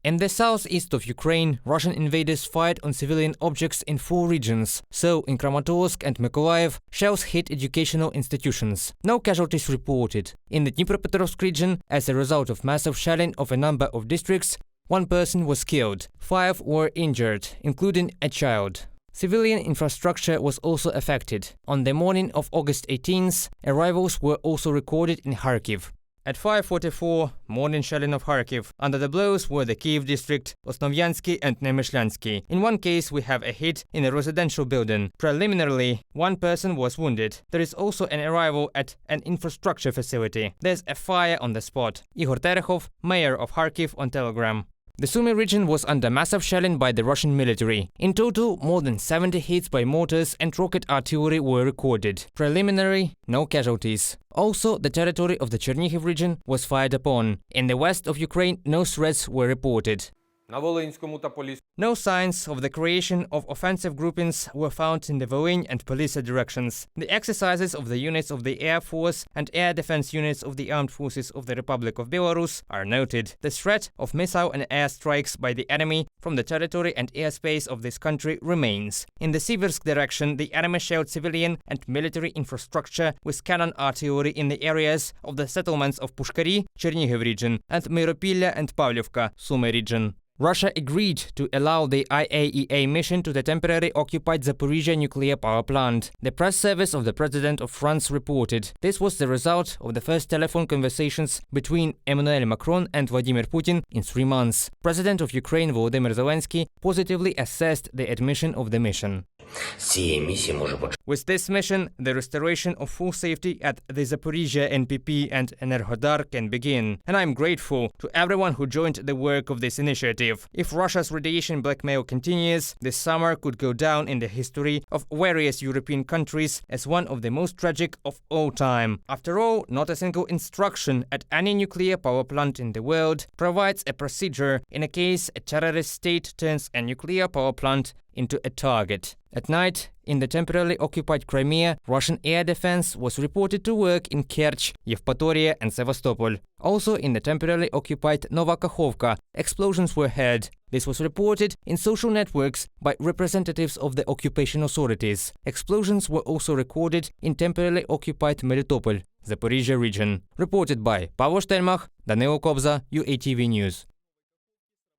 In the southeast of Ukraine, Russian invaders fired on civilian objects in 4 regions. So, in Kramatorsk and Mykolaiv, shells hit educational institutions. No casualties reported. In the Dnipropetrovsk region, as a result of massive shelling of a number of districts, 1 person was killed, 5 were injured, including a child. Civilian infrastructure was also affected. On the morning of August 18th, arrivals were also recorded in Kharkiv. At 5:44, morning shelling of Kharkiv. Under the blows were the Kiev district, Osnovyansky and Nemyshlyansky. In one case, we have a hit in a residential building. Preliminarily, 1 person was wounded. There is also an arrival at an infrastructure facility. There's a fire on the spot. Igor Terehov, mayor of Kharkiv, on Telegram. The Sumy region was under massive shelling by the Russian military. In total, more than 70 hits by mortars and rocket artillery were recorded. Preliminary, no casualties. Also, the territory of the Chernihiv region was fired upon. In the west of Ukraine, no threats were reported. No signs of the creation of offensive groupings were found in the Volyn and Polisa directions. The exercises of the units of the Air Force and Air Defense units of the Armed Forces of the Republic of Belarus are noted. The threat of missile and air strikes by the enemy from the territory and airspace of this country remains. In the Siversk direction, the enemy shelled civilian and military infrastructure with cannon artillery in the areas of the settlements of Pushkari, Chernihiv region, and Myropilya and Pavlivka, Sumy region. Russia agreed to allow the IAEA mission to the temporarily occupied Zaporizhzhya nuclear power plant. The press service of the President of France reported this was the result of the first telephone conversations between Emmanuel Macron and Vladimir Putin in 3 months. President of Ukraine Volodymyr Zelensky positively assessed the admission of the mission. With this mission, the restoration of full safety at the Zaporizhzhya NPP and Enerhodar can begin, and I am grateful to everyone who joined the work of this initiative. If Russia's radiation blackmail continues, this summer could go down in the history of various European countries as one of the most tragic of all time. After all, not a single instruction at any nuclear power plant in the world provides a procedure in a case a terrorist state turns a nuclear power plant into a target. At night, in the temporarily occupied Crimea, Russian air defense was reported to work in Kerch, Yevpatoria and Sevastopol. Also in the temporarily occupied Nova Kakhovka, explosions were heard. This was reported in social networks by representatives of the occupation authorities. Explosions were also recorded in temporarily occupied Melitopol, Zaporizhzhya region. Reported by Pavel Stelmach, Danilo Kobza, UATV News.